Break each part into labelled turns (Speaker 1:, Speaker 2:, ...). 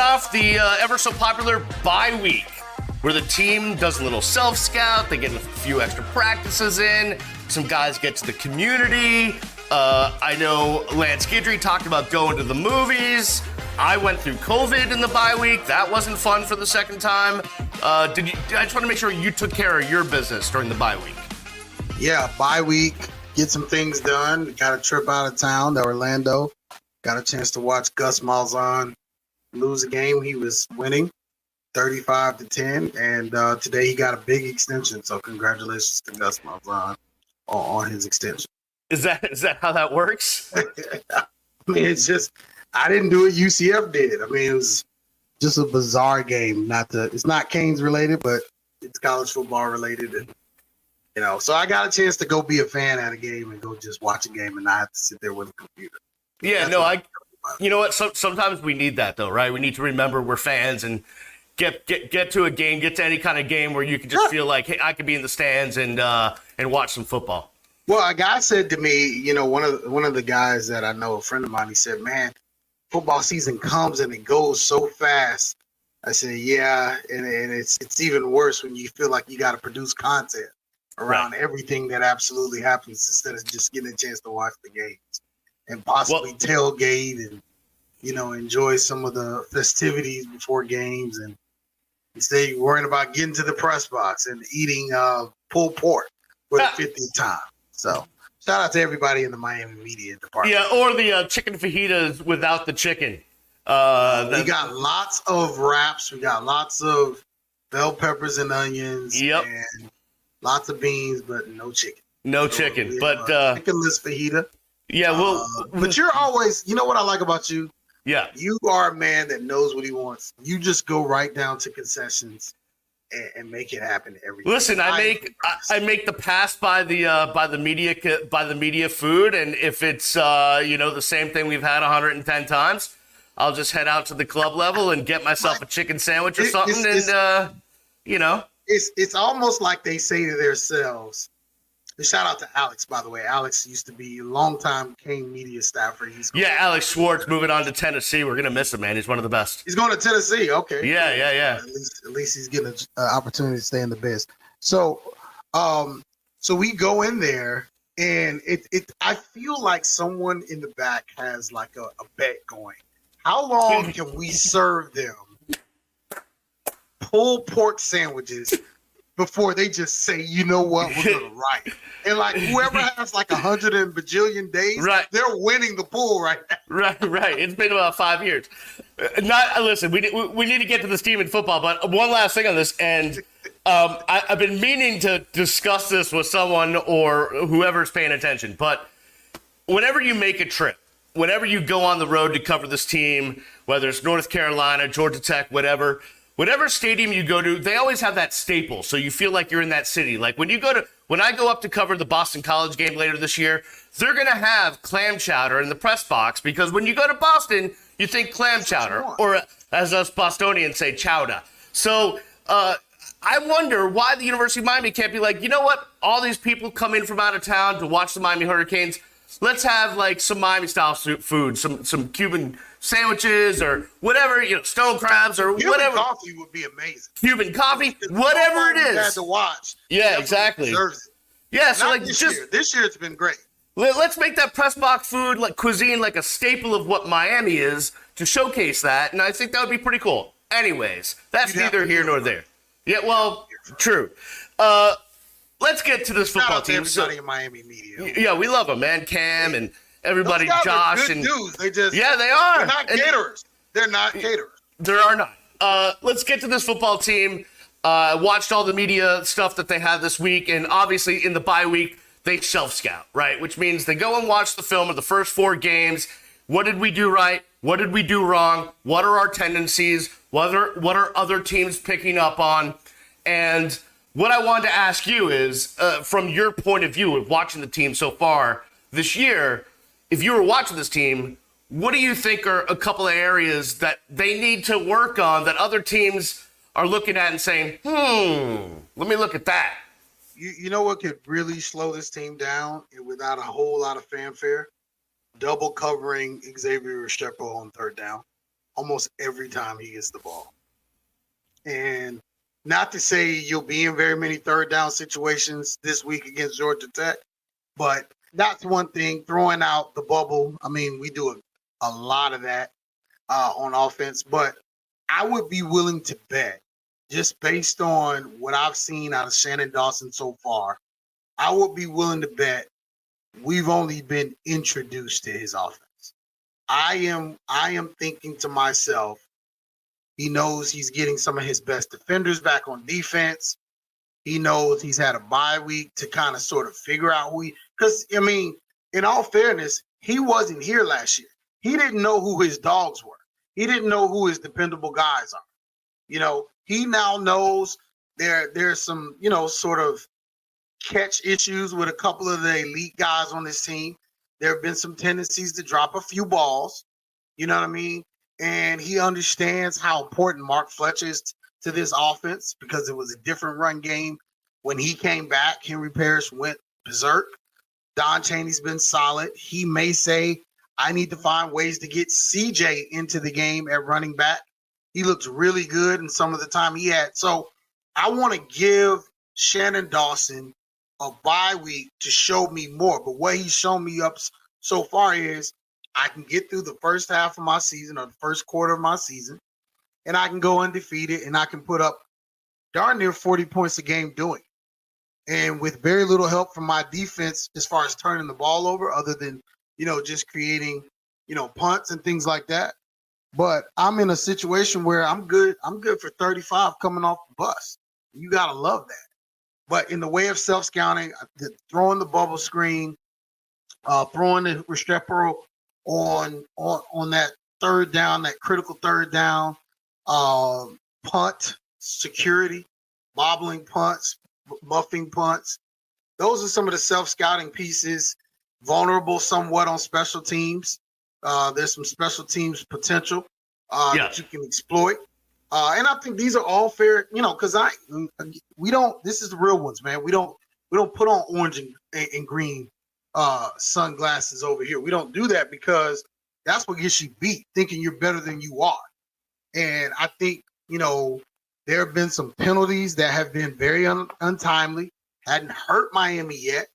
Speaker 1: off the ever so popular bye week, where the team does a little self-scout, they get a few extra practices in, some guys get to the community. I know Lance Guidry talked about going to the movies. I went through COVID in the bye week. That wasn't fun for the second time. I just want to make sure you took care of your business during the bye week.
Speaker 2: Yeah, bye week, get some things done. Got a trip out of town to Orlando. Got a chance to watch Gus Malzahn lose a game. He was winning 35-10, and today he got a big extension. So congratulations to Gus Malzahn on his extension.
Speaker 1: Is that how that works?
Speaker 2: I mean, it's just I didn't do it. UCF did. I mean, it was just a bizarre game. It's not Canes related, but it's college football related, and so I got a chance to go be a fan at a game and go just watch a game and not have to sit there with a computer.
Speaker 1: Yeah, you know what? Sometimes we need that though, right? We need to remember we're fans and get to a game, get to any kind of game where you can just feel like, hey, I could be in the stands and watch some football.
Speaker 2: Well, a guy said to me, one of the guys that I know, a friend of mine, he said, "Man, football season comes and it goes so fast." I said, "Yeah, and it's even worse when you feel like you got to produce content around everything that absolutely happens instead of just getting a chance to watch the games and possibly tailgate and enjoy some of the festivities before games, and instead you're worrying about getting to the press box and eating pulled pork for the 50th time." So shout out to everybody in the Miami media department.
Speaker 1: Yeah, or the chicken fajitas without the chicken.
Speaker 2: We got lots of wraps. We got lots of bell peppers and onions.
Speaker 1: Yep.
Speaker 2: And lots of beans, but no chicken.
Speaker 1: No chicken. But
Speaker 2: chickenless fajita.
Speaker 1: Yeah,
Speaker 2: but you're always, what I like about you?
Speaker 1: Yeah.
Speaker 2: You are a man that knows what he wants. You just go right down to concessions and make it happen every day.
Speaker 1: Listen, I make the pass by the media food, and if it's the same thing we've had 110 times, I'll just head out to the club level and get myself a chicken sandwich or something,
Speaker 2: It's almost like they say to themselves. Shout out to Alex, by the way. Alex used to be a longtime Kane media staffer.
Speaker 1: Alex Schwartz moving on to Tennessee. We're gonna miss him, man. He's one of the best.
Speaker 2: He's going to Tennessee. Okay.
Speaker 1: Yeah.
Speaker 2: At least he's getting an opportunity to stay in the biz. So we go in there, and I feel like someone in the back has like a bet going. How long can we serve them pulled pork sandwiches before they just say, you know what, we're going to write? And like whoever has like 100 and bajillion days, they're winning the pool right now.
Speaker 1: Right. It's been about 5 years. Listen, we need to get to this team in football, but one last thing on this, and I've been meaning to discuss this with someone or whoever's paying attention, but whenever you make a trip, whenever you go on the road to cover this team, whether it's North Carolina, Georgia Tech, whatever stadium you go to, they always have that staple, so you feel like you're in that city. Like when I go up to cover the Boston College game later this year, they're going to have clam chowder in the press box, because when you go to Boston, you think clam chowder, or as us Bostonians say, chowder. So I wonder why the University of Miami can't be like, you know what, all these people come in from out of town to watch the Miami Hurricanes. Let's have like some Miami-style food, some Cuban sandwiches or whatever, stone crabs or
Speaker 2: Cuban
Speaker 1: whatever.
Speaker 2: Cuban coffee would be amazing.
Speaker 1: Cuban coffee, whatever it is.
Speaker 2: Had to watch.
Speaker 1: Yeah, exactly. Yeah, so like
Speaker 2: this year. This year it's been great.
Speaker 1: Let's make that press box food, like cuisine, like a staple of what Miami is to showcase that, and I think that would be pretty cool. Anyways, that's neither here nor there. Yeah, well, true. Let's get to this football team.
Speaker 2: Everybody in Miami media.
Speaker 1: Yeah, we love them, man. Cam and everybody,
Speaker 2: Those guys
Speaker 1: Josh
Speaker 2: are good
Speaker 1: and
Speaker 2: dudes. They are.
Speaker 1: They're
Speaker 2: not caterers. They're not caterers.
Speaker 1: There are not. Let's get to this football team. Watched all the media stuff that they had this week, and obviously in the bye week they self-scout, right? Which means they go and watch the film of the first 4 games. What did we do right? What did we do wrong? What are our tendencies? What are other teams picking up on? And what I wanted to ask you is, from your point of view of watching the team so far this year, if you were watching this team, what do you think are a couple of areas that they need to work on that other teams are looking at and saying, let me look at that?
Speaker 2: You know what could really slow this team down without a whole lot of fanfare? Double covering Xavier Restrepo on third down. almost every time he gets the ball. And not to say you'll be in very many third down situations this week against Georgia Tech, but that's one thing. Throwing out the bubble. I mean, we do a lot of that on offense, but I would be willing to bet, just based on what I've seen out of Shannon Dawson so far, I would be willing to bet we've only been introduced to his offense. I am thinking to myself, he knows he's getting some of his best defenders back on defense. He knows he's had a bye week to kind of sort of figure out who because, I mean, in all fairness, he wasn't here last year. He didn't know who his dogs were. He didn't know who his dependable guys are. You know, he now knows there's some, you know, sort of catch issues with a couple of the elite guys on this team. There have been some tendencies to drop a few balls. You know what I mean? And he understands how important Mark Fletcher is to this offense because it was a different run game. When he came back, Henry Parrish went berserk. Don Chaney's been solid. He may say, I need to find ways to get CJ into the game at running back. He looks really good in some of the time he had. So I want to give Shannon Dawson a bye week to show me more. But what he's shown me up so far is I can get through the first half of my season or the first quarter of my season, and I can go undefeated, and I can put up darn near 40 points a game doing it. And with very little help from my defense as far as turning the ball over, other than, you know, just creating, you know, punts and things like that. But I'm in a situation where I'm good. I'm good for 35 coming off the bus. You got to love that. But in the way of self-scouting, throwing the bubble screen, throwing the Restrepo on that third down, that critical third down, punt, security, bobbling punts, muffing punts. Those are some of the self-scouting pieces, vulnerable somewhat on special teams. There's some special teams potential that you can exploit. And I think these are all fair, you know, because we don't, this is the real ones, man. We don't put on orange and green sunglasses over here. We don't do that because that's what gets you beat, thinking you're better than you are. And I think, you know, there have been some penalties that have been very untimely, hadn't hurt Miami yet.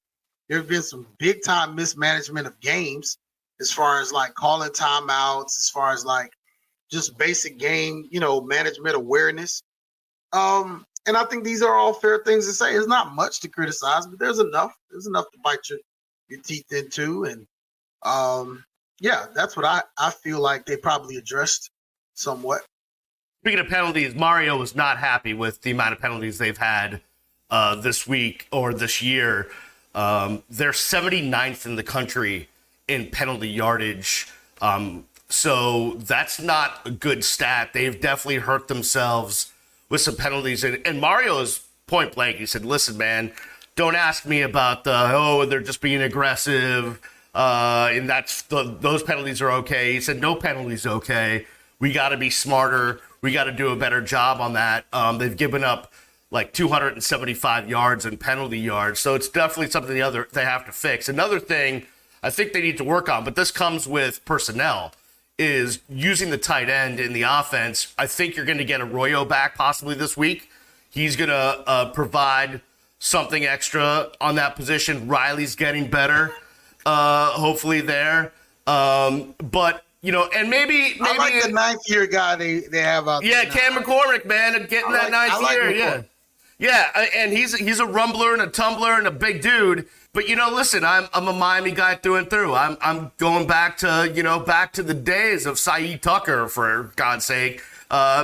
Speaker 2: There have been some big time mismanagement of games as far as like calling timeouts, as far as like just basic game, you know, management awareness. And I think these are all fair things to say. There's not much to criticize, but there's enough. There's enough to bite your teeth into. And yeah, that's what I feel like they probably addressed somewhat.
Speaker 1: Speaking of penalties, Mario was not happy with the amount of penalties they've had this week or this year. They're 79th in the country in penalty yardage. So that's not a good stat. They've definitely hurt themselves with some penalties. And Mario is point blank. He said, listen, man, don't ask me about they're just being aggressive. And those penalties are okay. He said, no penalties okay. We got to be smarter. We got to do a better job on that. They've given up like 275 yards in penalty yards. So it's definitely something they have to fix. Another thing I think they need to work on, but this comes with personnel, is using the tight end in the offense. I think you're going to get Arroyo back possibly this week. He's going to provide something extra on that position. Riley's getting better, hopefully there. But, you know, and maybe
Speaker 2: I like the ninth year guy they have out there.
Speaker 1: Yeah, Cam McCormick, man, getting that ninth year.
Speaker 2: McCormick.
Speaker 1: Yeah, and he's a rumbler and a tumbler and a big dude. But, you know, listen, I'm a Miami guy through and through. I'm going back to the days of Saeed Tucker, for God's sake.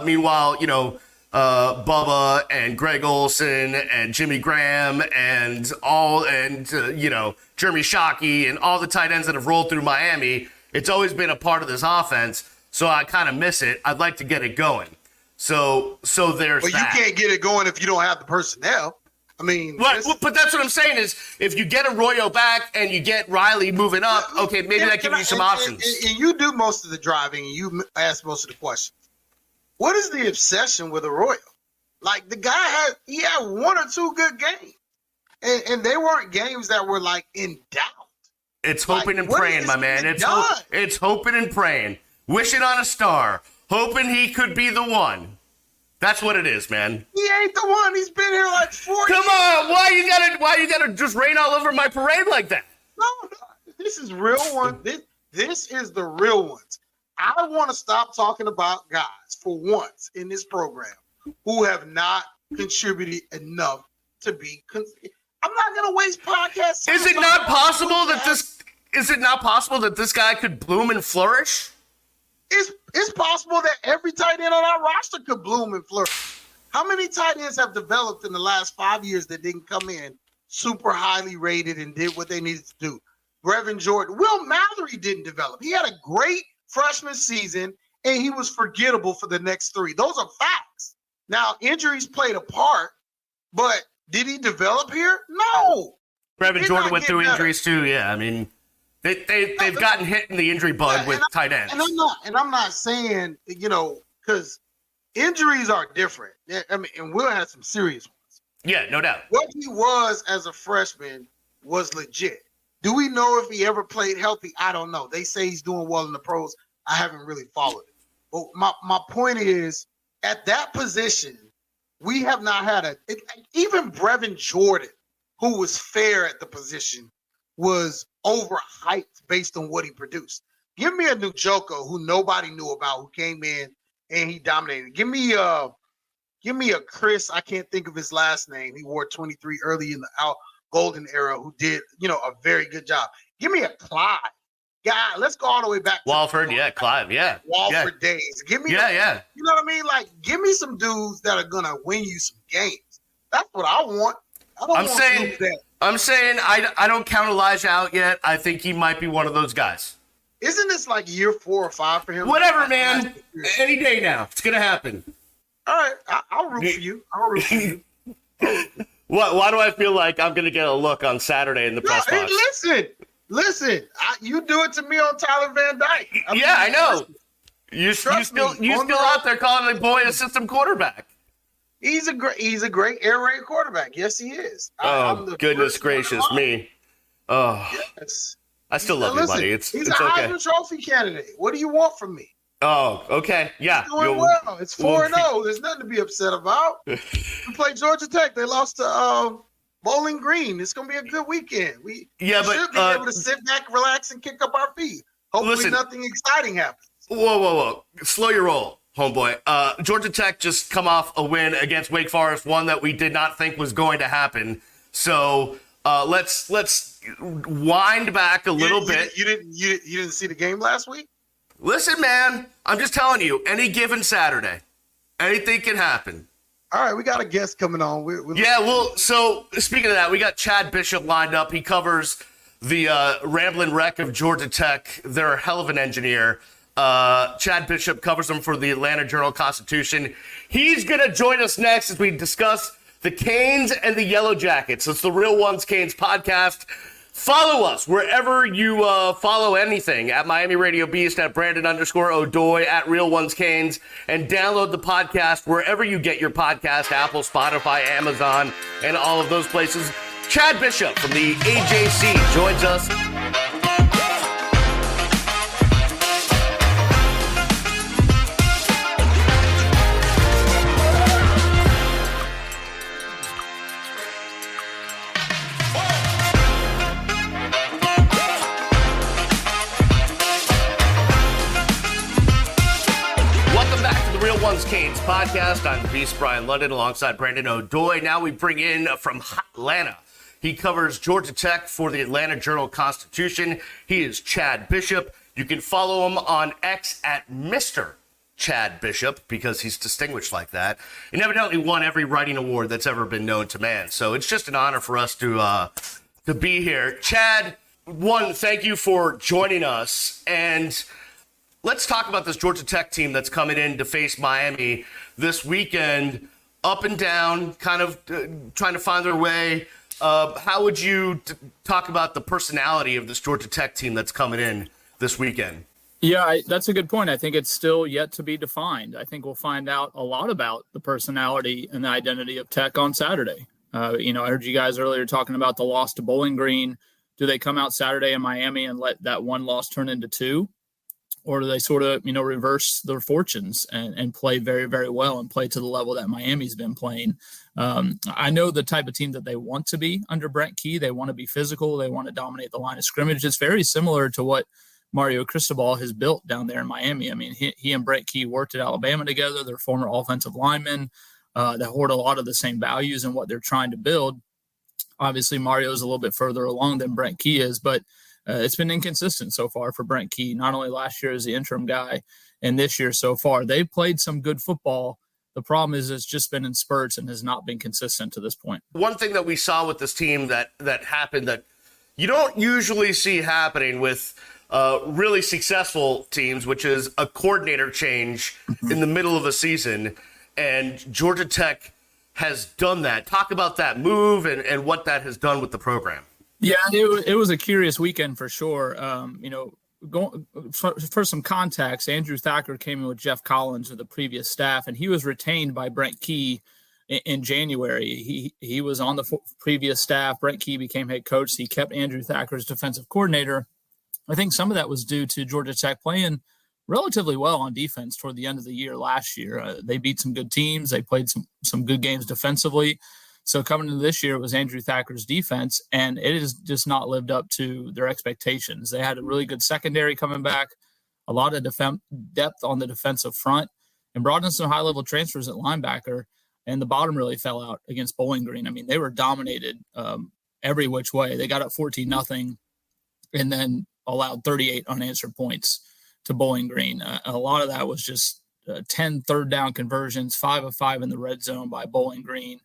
Speaker 1: Meanwhile, you know, Bubba and Greg Olson and Jimmy Graham and you know, Jeremy Shockey and all the tight ends that have rolled through Miami, it's always been a part of this offense. So I kind of miss it. I'd like to get it going. So there's that.
Speaker 2: But you can't get it going if you don't have the personnel. I mean,
Speaker 1: but that's what I'm saying is if you get Arroyo back and you get Riley moving up, okay, maybe that gives you some options.
Speaker 2: And you do most of the driving and you ask most of the questions. What is the obsession with Arroyo? Like the guy had one or two good games, and they weren't games that were like in doubt.
Speaker 1: It's hoping and praying, my man. It's hoping and praying, wishing on a star, hoping he could be the one. That's what it is, man.
Speaker 2: He ain't the one. He's been here like 4 years.
Speaker 1: Come on, why you gotta just rain all over my parade like that?
Speaker 2: No, this is real one. This is the real ones. I want to stop talking about guys for once in this program who have not contributed enough to be. I'm not gonna waste podcasts.
Speaker 1: Is it not possible that this guy could bloom and flourish?
Speaker 2: It's possible that every tight end on our roster could bloom and flourish. How many tight ends have developed in the last 5 years that didn't come in super highly rated and did what they needed to do? Brevin Jordan, Will Mallory didn't develop. He had a great freshman season and he was forgettable for the next 3. Those are facts. Now, injuries played a part, but did he develop here? No.
Speaker 1: Brevin Jordan went through injuries too. Yeah, I mean, they've gotten hit in the injury bug with tight ends.
Speaker 2: And I'm not saying, because injuries are different. I mean, and Will had some serious ones.
Speaker 1: Yeah, no doubt.
Speaker 2: What he was as a freshman was legit. Do we know if he ever played healthy? I don't know. They say he's doing well in the pros. I haven't really followed it. But my point is, at that position, we have not had even Brevin Jordan, who was fair at the position, was overhyped based on what he produced. Give me a new Joker who nobody knew about, who came in and he dominated. Give me a Chris, I can't think of his last name. He wore 23 early in the golden era, who did, a very good job. Give me a Clive. Guy, let's go all the way back to
Speaker 1: Walford, Clive,
Speaker 2: Walford days. Give me
Speaker 1: You know
Speaker 2: what I mean? Like, give me some dudes that are gonna win you some games. That's what I want. I'm
Speaker 1: saying I don't count Elijah out yet. I think he might be one of those guys.
Speaker 2: Isn't this like year 4 or 5 for him?
Speaker 1: Whatever, man. Any day now. It's gonna happen.
Speaker 2: All right, I'll root for you.
Speaker 1: Why do I feel like I'm gonna get a look on Saturday in the press box?
Speaker 2: Listen. You do it to me on Tyler Van Dyke.
Speaker 1: I know. You still out there calling the boy a system quarterback.
Speaker 2: He's a great air raid quarterback. Yes, he is.
Speaker 1: Goodness gracious me. Oh, yes. I still love you, buddy. It's
Speaker 2: he's
Speaker 1: it's
Speaker 2: a
Speaker 1: okay.
Speaker 2: Heisman Trophy candidate. What do you want from me?
Speaker 1: Oh, okay. Yeah.
Speaker 2: He's doing well. It's 4-0. There's nothing to be upset about. We played Georgia Tech. They lost to Bowling Green. It's going to be a good weekend. We should be able to sit back, relax, and kick up our feet. Hopefully nothing exciting happens.
Speaker 1: Whoa. Slow your roll, homeboy. Georgia Tech just come off a win against Wake Forest, one that we did not think was going to happen. So let's wind back a little bit.
Speaker 2: You didn't see the game last week?
Speaker 1: Listen, man, I'm just telling you, any given Saturday, anything can happen.
Speaker 2: All right, we got a guest coming on.
Speaker 1: So speaking of that, we got Chad Bishop lined up. He covers the Ramblin' Wreck of Georgia Tech. They're a hell of an engineer. Chad Bishop covers them for the Atlanta Journal-Constitution. He's going to join us next as we discuss the Canes and the Yellow Jackets. It's the Real Ones Canes podcast. Follow us wherever you follow anything, at Miami Radio Beast, at Brandon_O'Doy, at Real Ones Canes, and download the podcast wherever you get your podcast, Apple, Spotify, Amazon, and all of those places. Chad Bishop from the AJC joins us. Ones Canes podcast. I'm the Beast, Brian London, alongside Brandon O'Doy. Now we bring in from Atlanta. He covers Georgia Tech for the Atlanta Journal-Constitution. He is Chad Bishop. You can follow him on X at Mr. Chad Bishop because he's distinguished like that. And evidently won every writing award that's ever been known to man. So it's just an honor for us to be here. Chad, thank you for joining us. And let's talk about this Georgia Tech team that's coming in to face Miami this weekend. Up and down, kind of trying to find their way. How would you talk about the personality of this Georgia Tech team that's coming in this weekend?
Speaker 3: Yeah, that's a good point. I think it's still yet to be defined. I think we'll find out a lot about the personality and the identity of Tech on Saturday. I heard you guys earlier talking about the loss to Bowling Green. Do they come out Saturday in Miami and let that one loss turn into two? or do they sort of, reverse their fortunes and play very, very well and play to the level that Miami's been playing? I know the type of team that they want to be under Brent Key. They want to be physical. They want to dominate the line of scrimmage. It's very similar to what Mario Cristobal has built down there in Miami. I mean, he and Brent Key worked at Alabama together. They're former offensive linemen that hoard a lot of the same values in what they're trying to build. Obviously, Mario is a little bit further along than Brent Key is, but it's been inconsistent so far for Brent Key, not only last year as the interim guy and this year so far. They've played some good football. The problem is it's just been in spurts and has not been consistent to this point.
Speaker 1: One thing that we saw with this team that happened that you don't usually see happening with really successful teams, which is a coordinator change in the middle of a season. And Georgia Tech has done that. Talk about that move and what that has done with the program.
Speaker 3: Yeah, it was a curious weekend for sure. For some context, Andrew Thacker came in with Jeff Collins of the previous staff, and he was retained by Brent Key in January. He was on the previous staff. Brent Key became head coach. He kept Andrew Thacker as defensive coordinator. I think some of that was due to Georgia Tech playing relatively well on defense toward the end of the year last year. They beat some good teams. They played some good games defensively. So coming into this year, it was Andrew Thacker's defense, and it has just not lived up to their expectations. They had a really good secondary coming back, a lot of depth on the defensive front, and brought in some high-level transfers at linebacker, and the bottom really fell out against Bowling Green. I mean, they were dominated every which way. They got up 14-0 and then allowed 38 unanswered points to Bowling Green. A lot of that was just 10 third-down conversions, 5 of 5 in the red zone by Bowling Green.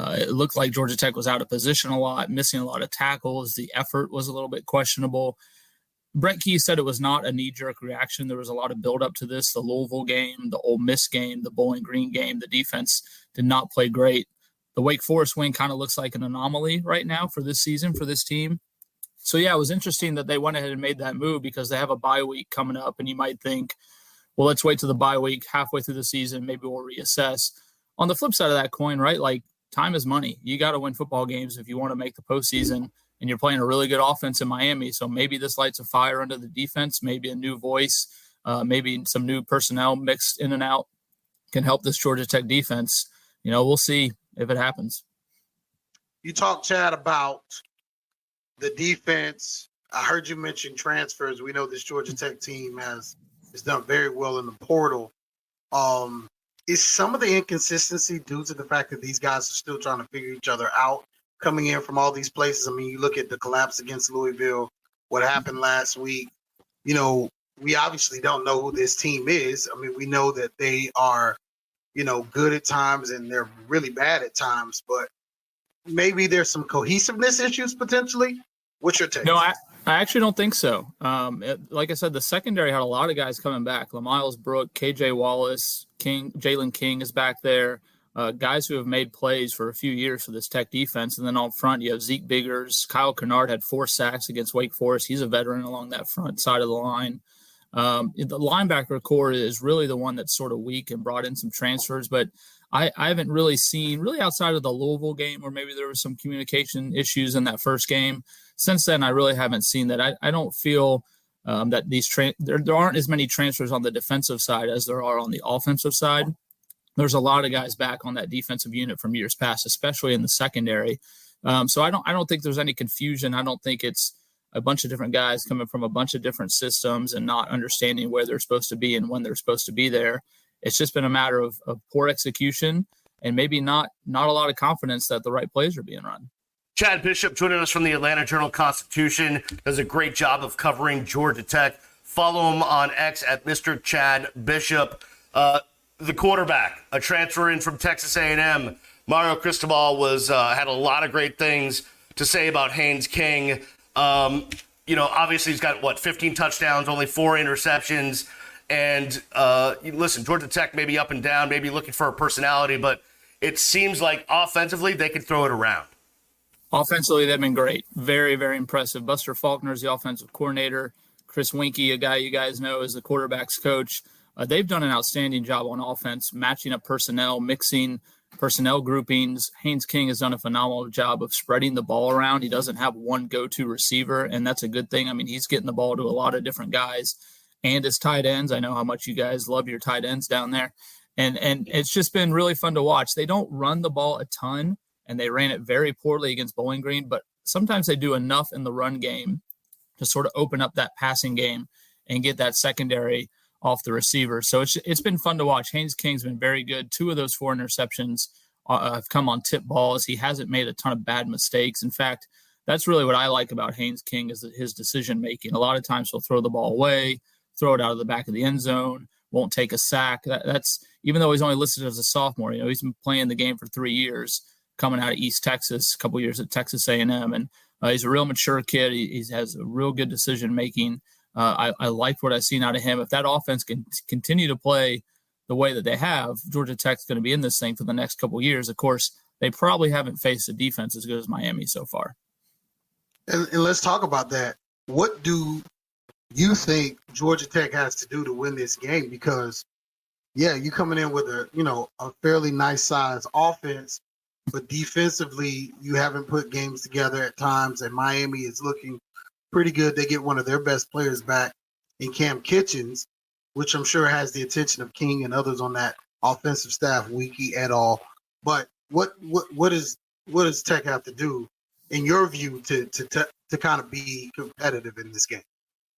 Speaker 3: It looked like Georgia Tech was out of position a lot, missing a lot of tackles. The effort was a little bit questionable. Brent Key said it was not a knee-jerk reaction. There was a lot of build-up to this. The Louisville game, the Ole Miss game, the Bowling Green game, the defense did not play great. The Wake Forest win kind of looks like an anomaly right now for this season for this team. So, yeah, it was interesting that they went ahead and made that move because they have a bye week coming up, and you might think, well, let's wait till the bye week, halfway through the season, maybe we'll reassess. On the flip side of that coin, right, like, time is money. You got to win football games if you want to make the postseason, and you're playing a really good offense in Miami. So maybe this lights a fire under the defense, maybe a new voice, maybe some new personnel mixed in and out can help this Georgia Tech defense. We'll see if it happens.
Speaker 2: You talk, Chad, about the defense. I heard you mention transfers. We know this Georgia Tech team has done very well in the portal. Is some of the inconsistency due to the fact that these guys are still trying to figure each other out coming in from all these places? I mean, you look at the collapse against Louisville, what happened last week. We obviously don't know who this team is. I mean, we know that they are, good at times and they're really bad at times, but maybe there's some cohesiveness issues potentially. What's your take?
Speaker 3: No, I actually don't think so. Like I said, the secondary had a lot of guys coming back. LaMiles Brook, KJ Wallace, Jalen King is back there. Guys who have made plays for a few years for this Tech defense. And then on front, you have Zeke Biggers. Kyle Kennard had 4 sacks against Wake Forest. He's a veteran along that front side of the line. The linebacker core is really the one that's sort of weak and brought in some transfers. But I haven't really seen, really outside of the Louisville game where maybe there was some communication issues in that first game. Since then, I really haven't seen that. I don't feel that there aren't as many transfers on the defensive side as there are on the offensive side. There's a lot of guys back on that defensive unit from years past, especially in the secondary. So I don't think there's any confusion. I don't think it's a bunch of different guys coming from a bunch of different systems and not understanding where they're supposed to be and when they're supposed to be there. It's just been a matter of poor execution and maybe not a lot of confidence that the right plays are being run.
Speaker 1: Chad Bishop joining us from the Atlanta Journal-Constitution, does a great job of covering Georgia Tech. Follow him on X at Mr. Chad Bishop. The quarterback, a transfer in from Texas A&M, Mario Cristobal had a lot of great things to say about Haynes King. Obviously he's got 15 touchdowns, only 4 interceptions. And listen, Georgia Tech may be up and down, maybe looking for a personality, but it seems like offensively they can throw it around.
Speaker 3: Offensively, they've been great. Very, very impressive. Buster Faulkner is the offensive coordinator. Chris Winkie, a guy you guys know, is the quarterback's coach. They've done an outstanding job on offense, matching up personnel, mixing personnel groupings. Haynes King has done a phenomenal job of spreading the ball around. He doesn't have one go-to receiver, and that's a good thing. I mean, he's getting the ball to a lot of different guys and his tight ends. I know how much you guys love your tight ends down there. And it's just been really fun to watch. They don't run the ball a ton, and they ran it very poorly against Bowling Green, but sometimes they do enough in the run game to sort of open up that passing game and get that secondary off the receiver. So it's been fun to watch. Haynes King's been very good. 2 of those 4 interceptions have come on tip balls. He hasn't made a ton of bad mistakes. In fact, that's really what I like about Haynes King is his decision making. A lot of times he'll throw the ball away, throw it out of the back of the end zone, won't take a sack. That's even though he's only listed as a sophomore. He's been playing the game for 3 years, coming out of East Texas, a couple years at Texas A&M, and he's a real mature kid. He has a real good decision making. I like what I've seen out of him. If that offense can continue to play the way that they have, Georgia Tech's going to be in this thing for the next couple of years. Of course, they probably haven't faced a defense as good as Miami so far.
Speaker 2: And let's talk about that. What do you think Georgia Tech has to do to win this game? Because, yeah, you coming in with a fairly nice size offense, but defensively you haven't put games together at times, and Miami is looking pretty good. They get one of their best players back in Kam Kinchens, which I'm sure has the attention of King and others on that offensive staff, Wiki et al. But what does Tech have to do, in your view, to kind of be competitive in this game?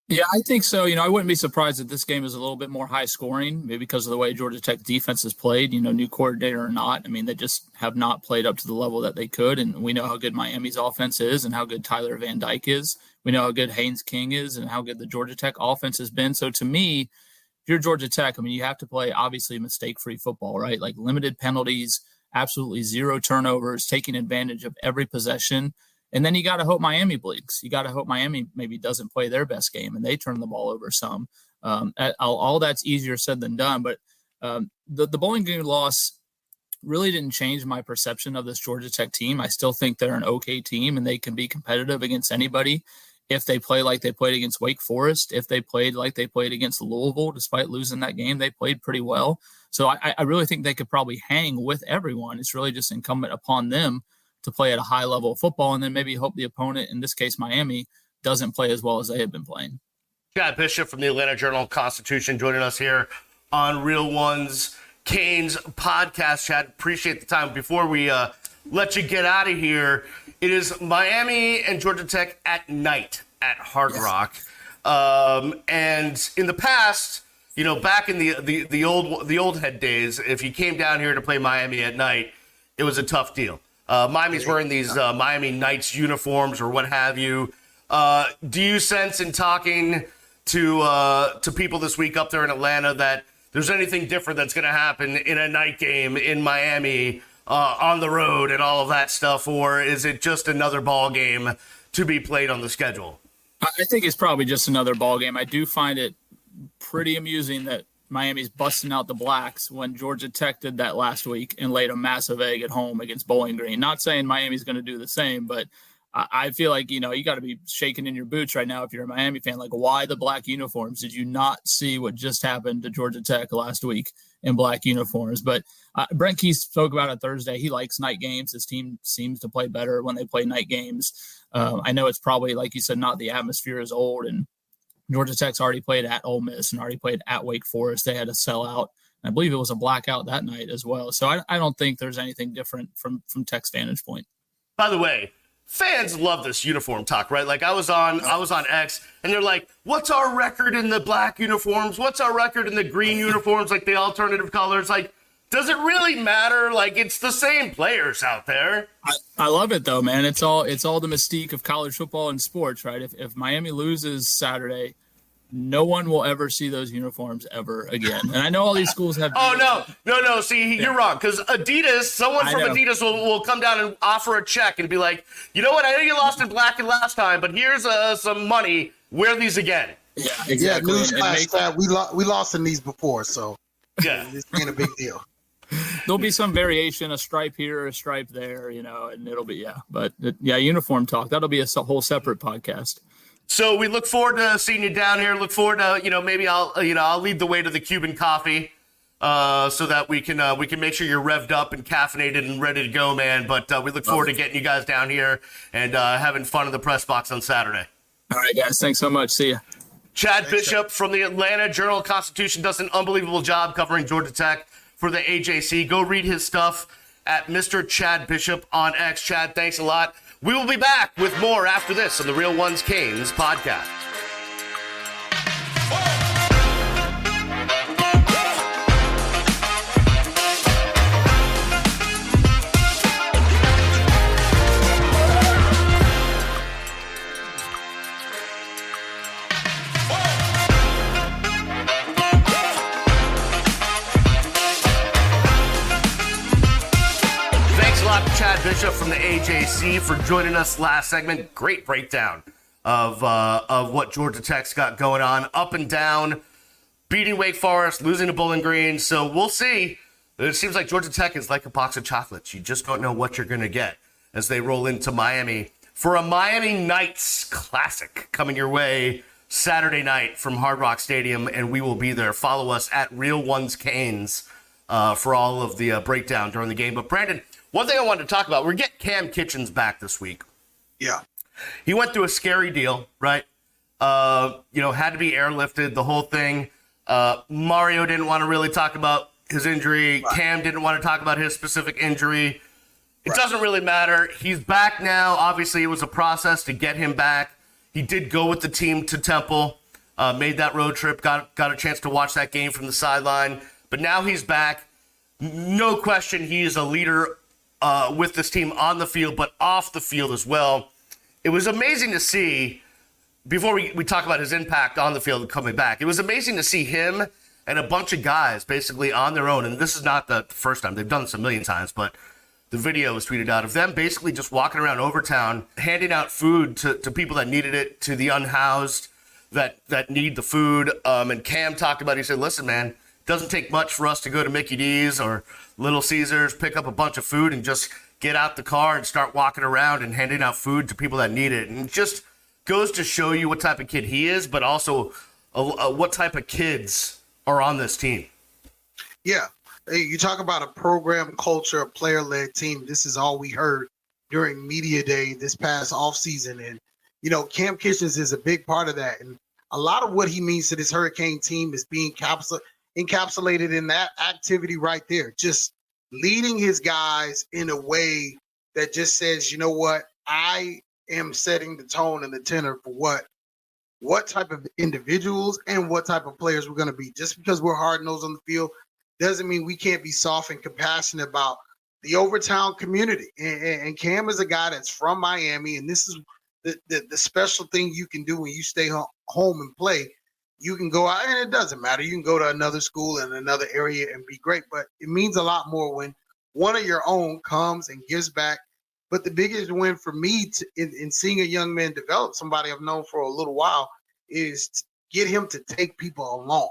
Speaker 3: Yeah, I think so. I wouldn't be surprised if this game is a little bit more high scoring, maybe because of the way Georgia Tech defense has played, new coordinator or not. I mean, they just have not played up to the level that they could. And we know how good Miami's offense is and how good Tyler Van Dyke is. We know how good Haynes King is and how good the Georgia Tech offense has been. So to me, if you're Georgia Tech, I mean, you have to play obviously mistake-free football, right? Like limited penalties, absolutely 0 turnovers, taking advantage of every possession. And then you got to hope Miami blinks. You got to hope Miami maybe doesn't play their best game and they turn the ball over some. All that's easier said than done. But the Bowling Green loss really didn't change my perception of this Georgia Tech team. I still think they're an okay team and they can be competitive against anybody if they play like they played against Wake Forest, if they played like they played against Louisville. Despite losing that game, they played pretty well. So I really think they could probably hang with everyone. It's really just incumbent upon them to play at a high level of football, and then maybe hope the opponent, in this case Miami, doesn't play as well as they have been playing.
Speaker 1: Scott Bishop from the Atlanta Journal-Constitution joining us here on Real Ones Canes podcast. Chad, appreciate the time. Before we let you get out of here, it is Miami and Georgia Tech at night at Hard Rock. And in the past, back in the old head days, if you came down here to play Miami at night, it was a tough deal. Miami's wearing these Miami Knights uniforms or what have you. Do you sense in talking to people this week up there in Atlanta that there's anything different that's going to happen in a night game in Miami on the road and all of that stuff, or is it just another ball game to be played on the schedule?
Speaker 3: I think it's probably just another ball game. I do find it pretty amusing that Miami's busting out the blacks when Georgia Tech did that last week and laid a massive egg at home against Bowling Green. Not saying Miami's going to do the same, but I feel like, you got to be shaking in your boots right now if you're a Miami fan. Like, why the black uniforms? Did you not see what just happened to Georgia Tech last week in black uniforms? But Brent Key spoke about it Thursday. He likes night games. His team seems to play better when they play night games. I know it's probably, like you said, not the atmosphere is old, and Georgia Tech's already played at Ole Miss and already played at Wake Forest. They had a sellout. I believe it was a blackout that night as well. So I don't think there's anything different from Tech's vantage point.
Speaker 1: By the way, fans love this uniform talk, right? Like I was on X and they're like, what's our record in the black uniforms? What's our record in the green uniforms? Like the alternative colors. Like, does it really matter? Like, it's the same players out there.
Speaker 3: I love it though, man. It's all the mystique of college football and sports, right? If Miami loses Saturday, no one will ever see those uniforms ever again. And I know all these schools have.
Speaker 1: Oh, no. See, you're wrong. Because Adidas, someone from Adidas will come down and offer a check and be like, you know what? I know you lost in black and last time, but here's some money. Wear these again.
Speaker 3: Yeah, exactly.
Speaker 2: Yeah, newsflash, we lost in these before, so
Speaker 1: yeah,
Speaker 2: this ain't a big deal.
Speaker 3: There'll be some variation, a stripe here, a stripe there, and it'll be, But, uniform talk. That'll be a whole separate podcast.
Speaker 1: So we look forward to seeing you down here. Look forward to, maybe I'll lead the way to the Cuban coffee so that we can make sure you're revved up and caffeinated and ready to go, man. But we look forward to getting you guys down here and having fun in the press box on Saturday.
Speaker 3: All right, guys. Thanks so much. See ya.
Speaker 1: Chad Bishop from the Atlanta Journal-Constitution does an unbelievable job covering Georgia Tech for the AJC. Go read his stuff at Mr. Chad Bishop on X. Chad, thanks a lot. We will be back with more after this on the Real Ones Canes podcast. Chad Bishop from the AJC for joining us last segment. Great breakdown of what Georgia Tech's got going on, up and down, beating Wake Forest, losing to Bowling Green. So we'll see. It seems like Georgia Tech is like a box of chocolates. You just don't know what you're going to get as they roll into Miami for a Miami Knights Classic coming your way Saturday night from Hard Rock Stadium, and we will be there. Follow us at Real Ones Canes for all of the breakdown during the game. But Brandon, one thing I wanted to talk about, we're getting Kam Kinchens back this week.
Speaker 2: Yeah.
Speaker 1: He went through a scary deal, right? Had to be airlifted, the whole thing. Mario didn't want to really talk about his injury. Right. Cam didn't want to talk about his specific injury. It doesn't really matter. He's back now. Obviously, it was a process to get him back. He did go with the team to Temple, made that road trip, got a chance to watch that game from the sideline. But now he's back. No question, he is a leader with this team on the field, but off the field as well. It was amazing to see, before we talk about his impact on the field coming back, it was amazing to see him and a bunch of guys basically on their own. And this is not the first time. They've done this a million times, but the video was tweeted out of them basically just walking around Overtown, handing out food to people that needed it, to the unhoused that need the food. And Cam talked about it. He said, listen, man, it doesn't take much for us to go to Mickey D's or Little Caesars, pick up a bunch of food and just get out the car and start walking around and handing out food to people that need it. And it just goes to show you what type of kid he is, but also what type of kids are on this team.
Speaker 2: Yeah. Hey, you talk about a program culture, a player-led team. This is all we heard during media day this past offseason. And, Kam Kinchens is a big part of that. And a lot of what he means to this Hurricane team is being encapsulated in that activity right there. Just leading his guys in a way that just says, you know what, I am setting the tone and the tenor for what type of individuals and what type of players we're going to be. Just because we're hard-nosed on the field doesn't mean we can't be soft and compassionate about the Overtown community. And Cam is a guy that's from Miami, and this is the special thing you can do when you stay home and play. You can go out, and it doesn't matter. You can go to another school in another area and be great, but it means a lot more when one of your own comes and gives back. But the biggest win for me in seeing a young man develop, somebody I've known for a little while, is to get him to take people along,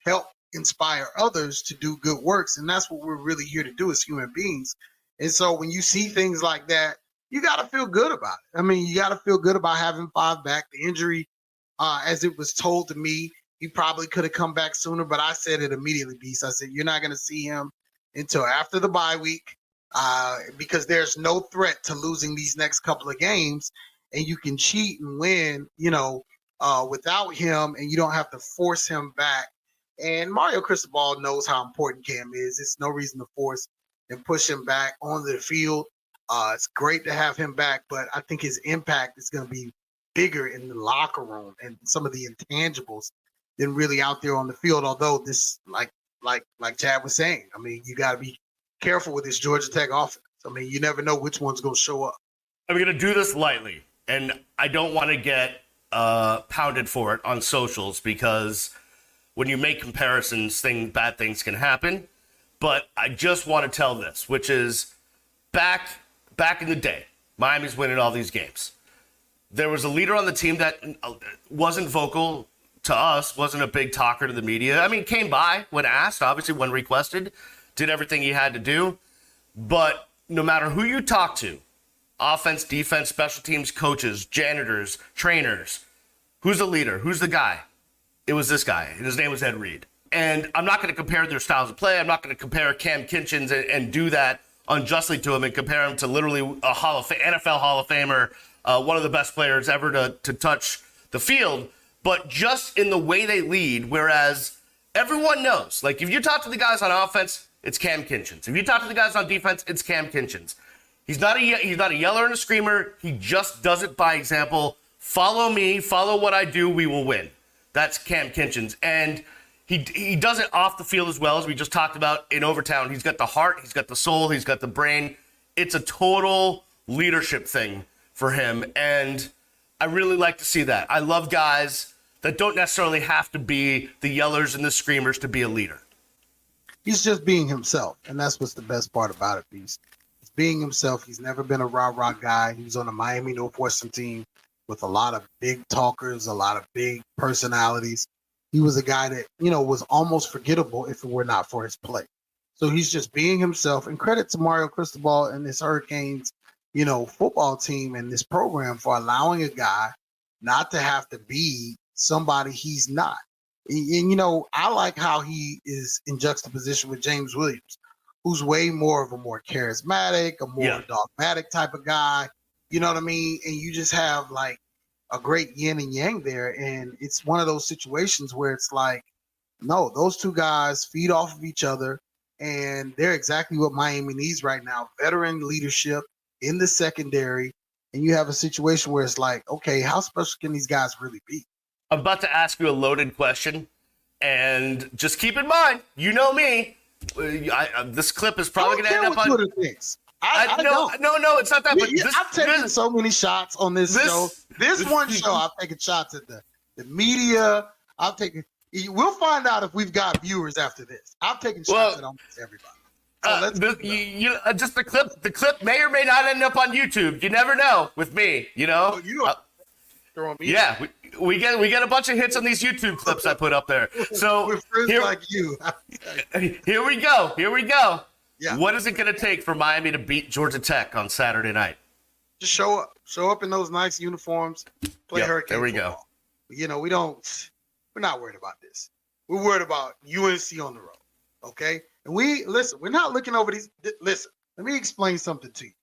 Speaker 2: help inspire others to do good works. And that's what we're really here to do as human beings. And so when you see things like that, you got to feel good about it. I mean, you got to feel good about having 5 back. The injury, as it was told to me, he probably could have come back sooner, but I said it immediately, Beast. I said, you're not going to see him until after the bye week because there's no threat to losing these next couple of games, and you can cheat and win, without him, and you don't have to force him back. And Mario Cristobal knows how important Cam is. It's no reason to force and push him back onto the field. It's great to have him back, but I think his impact is going to be bigger in the locker room and some of the intangibles than really out there on the field. Although this, like Chad was saying, I mean, you got to be careful with this Georgia Tech offense. I mean, you never know which one's going to show up.
Speaker 1: I'm going to do this lightly, and I don't want to get pounded for it on socials because when you make comparisons, bad things can happen. But I just want to tell this, which is back in the day, Miami's winning all these games. There was a leader on the team that wasn't vocal to us, wasn't a big talker to the media. I mean, came by when asked, obviously when requested, did everything he had to do. But no matter who you talk to, offense, defense, special teams, coaches, janitors, trainers, who's the leader? Who's the guy? It was this guy, and his name was Ed Reed. And I'm not going to compare their styles of play. I'm not going to compare Kam Kinchens and do that unjustly to him and compare him to literally a NFL Hall of Famer, one of the best players ever to touch the field. but just in the way they lead, whereas everyone knows, like if you talk to the guys on offense, it's Kam Kinchens. If you talk to the guys on defense, it's Kam Kinchens. He's not a yeller and a screamer. He just does it by example. Follow me, follow what I do, we will win. That's Kam Kinchens. And he does it off the field as well, as we just talked about in Overtown. He's got the heart, he's got the soul, he's got the brain. It's a total leadership thing for him, and I really like to see that. I love guys that don't necessarily have to be the yellers and the screamers to be a leader.
Speaker 2: He's just being himself, and that's what's the best part about it, Beast. He's being himself. He's never been a rah-rah guy. He was on the Miami Northwestern team with a lot of big talkers, a lot of big personalities. He was a guy that, was almost forgettable if it were not for his play. So he's just being himself. And credit to Mario Cristobal and this Hurricanes, football team and this program for allowing a guy not to have to be somebody he's not. And I like how he is in juxtaposition with James Williams, who's way more of a more charismatic, a more dogmatic type of guy. You know what I mean? And you just have like a great yin and yang there. And it's one of those situations where it's like, no, those two guys feed off of each other. And they're exactly what Miami needs right now. Veteran leadership in the secondary. And you have a situation where it's like, okay, how special can these guys really be?
Speaker 1: I'm about to ask you a loaded question. And just keep in mind, you know me. This clip is probably going to end up on
Speaker 2: Twitter things.
Speaker 1: No, it's not that. But
Speaker 2: I've taken so many shots on this show. This one show, I've taken shots at the media. We'll find out if we've got viewers after this. I've taken shots at almost everybody.
Speaker 1: Just the clip. The clip may or may not end up on YouTube. You never know with me. Yeah, we get a bunch of hits on these YouTube clips I put up there. So
Speaker 2: we're friends like you.
Speaker 1: Here we go.
Speaker 2: Yeah.
Speaker 1: What is it going to take for Miami to beat Georgia Tech on Saturday night?
Speaker 2: Just show up in those nice uniforms, play Hurricane
Speaker 1: There we
Speaker 2: football. Go. We're not worried about this. We're worried about UNC on the road. Okay? And we're not looking over these. Listen, let me explain something to you.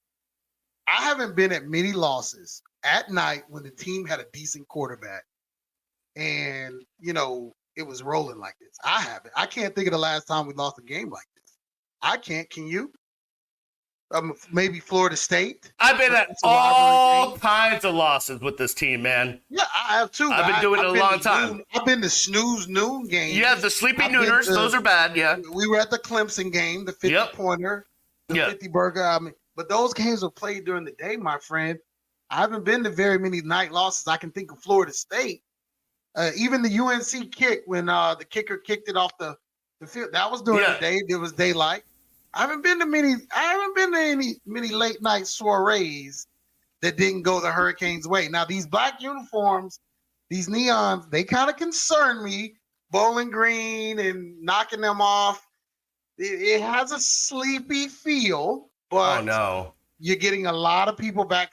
Speaker 2: I haven't been at many losses at night when the team had a decent quarterback and, it was rolling like this. I haven't. I can't think of the last time we lost a game like this. I can't. Can you? Maybe Florida State.
Speaker 1: I've been at all kinds of losses with this team, man.
Speaker 2: Yeah, I have too.
Speaker 1: I've been doing it a long time.
Speaker 2: I've been to snooze noon games.
Speaker 1: Yeah, the sleepy nooners. Those are bad. Yeah.
Speaker 2: We were at the Clemson game, the 50-pointer, the 50-burger. But those games were played during the day, my friend. I haven't been to very many night losses. I can think of Florida State. Even the UNC kick when the kicker kicked it off the field. That was during the day. There was daylight. I haven't been to many late night soirees that didn't go the Hurricanes' way. Now these black uniforms, these neons, they kind of concern me. Bowling Green and knocking them off. It has a sleepy feel, but you're getting a lot of people back.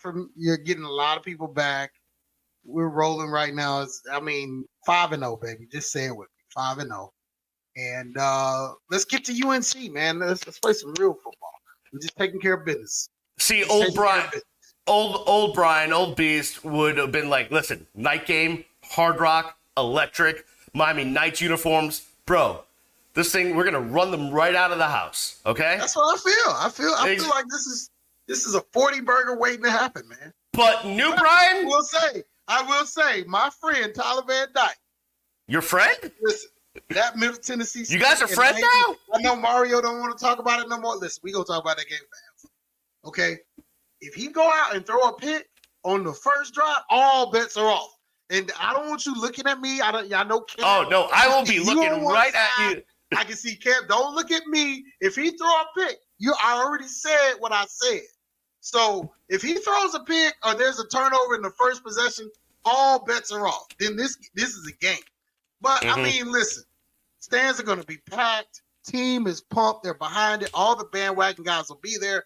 Speaker 2: We're rolling right now. 5-0, baby. Just say it with me. 5-0. And let's get to UNC, man. Let's play some real football. We're just taking care of business.
Speaker 1: See, old Brian, old Beast would have been like, listen, night game, Hard Rock, electric, Miami Knights uniforms. Bro, this thing, we're going to run them right out of the house, okay?
Speaker 2: That's what I feel. I feel like this is a 40-burger waiting to happen, man.
Speaker 1: But new Brian?
Speaker 2: I will say, my friend, Tyler Van Dyke.
Speaker 1: Your friend?
Speaker 2: Listen. That Middle Tennessee.
Speaker 1: You guys are friends now?
Speaker 2: I know Mario don't want to talk about it no more. Listen, we gonna talk about that game fast. Okay, if he go out and throw a pick on the first drive, all bets are off. And I don't want you looking at me. I know Cam.
Speaker 1: Oh no, I will be looking right at you.
Speaker 2: I can see Cam. Don't look at me. If he throw a pick, I already said what I said. So if he throws a pick or there's a turnover in the first possession, all bets are off. Then this is a game. But, listen, stands are going to be packed. Team is pumped. They're behind it. All the bandwagon guys will be there.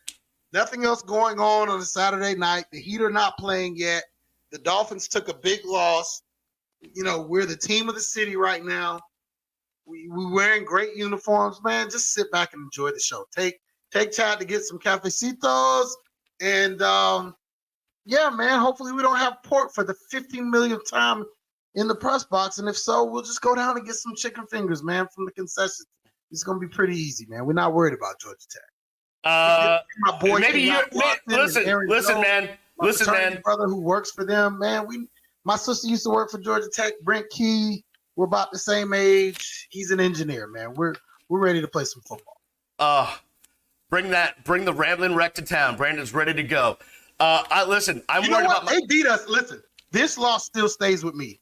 Speaker 2: Nothing else going on a Saturday night. The Heat are not playing yet. The Dolphins took a big loss. We're the team of the city right now. We're wearing great uniforms, man. Just sit back and enjoy the show. Take time to get some cafecitos. And, man, hopefully we don't have pork for the 15 millionth time in the press box? And if so, we'll just go down and get some chicken fingers, man, from the concessions. It's going to be pretty easy, man. We're not worried about Georgia Tech.
Speaker 1: My boy, maybe you listen, man.
Speaker 2: My brother who works for them, man. My sister used to work for Georgia Tech. Brent Key, we're about the same age. He's an engineer, man. We're ready to play some football.
Speaker 1: Bring the rambling wreck to town. Brandon's ready to go. I'm worried about
Speaker 2: they beat us. Listen, this loss still stays with me,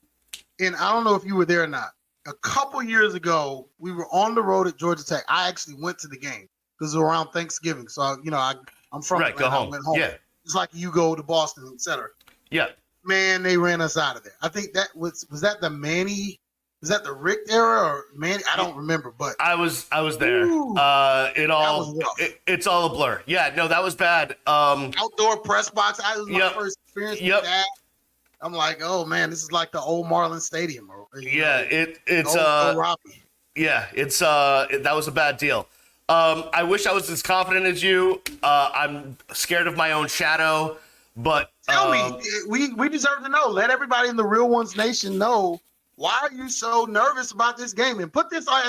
Speaker 2: and I don't know if you were there or not. A couple years ago, we were on the road at Georgia Tech. I actually went to the game because it was around Thanksgiving. So I'm from
Speaker 1: right. Go home.
Speaker 2: I went home. Yeah, it's like you go to Boston, etc.
Speaker 1: Yeah,
Speaker 2: man, they ran us out of there. I think that was that the Manny. Was that the Rick era or Manny? I don't remember, but
Speaker 1: I was there.
Speaker 2: Ooh,
Speaker 1: It's all a blur. Yeah, no, that was bad.
Speaker 2: Outdoor press box. That was my first experience with that. I'm like, oh man, this is like the old Marlins Stadium.
Speaker 1: That was a bad deal. I wish I was as confident as you. I'm scared of my own shadow, but
Speaker 2: tell me, we deserve to know. Let everybody in the Real Ones Nation know. Why are you so nervous about this game? And put this on.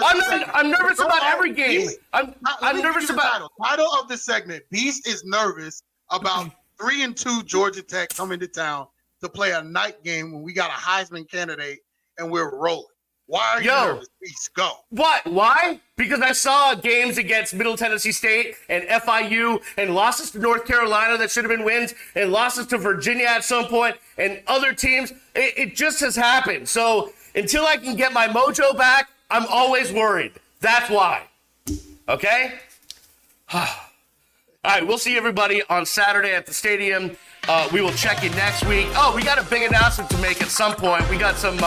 Speaker 1: I'm nervous about every game. I'm nervous about
Speaker 2: title of the segment. Beast is nervous about 3-2 Georgia Tech coming to town to play a night game when we got a Heisman candidate and we're rolling. Why are you nervous, Beast? Go.
Speaker 1: What? Why? Because I saw games against Middle Tennessee State and FIU and losses to North Carolina that should have been wins and losses to Virginia at some point and other teams. It just has happened. So until I can get my mojo back, I'm always worried. That's why. Okay? All right, we'll see everybody on Saturday at the stadium. We will check in next week. Oh, we got a big announcement to make at some point. We got some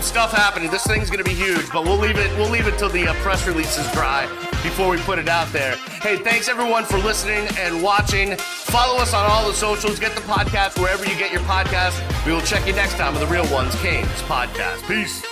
Speaker 1: stuff happening. This thing's gonna be huge, but we'll leave it till the press release is dry before we put it out there. Hey, thanks everyone for listening and watching. Follow us on all the socials. Get the podcast wherever you get your podcast. We will check you next time on the Real Ones Canes podcast. Peace.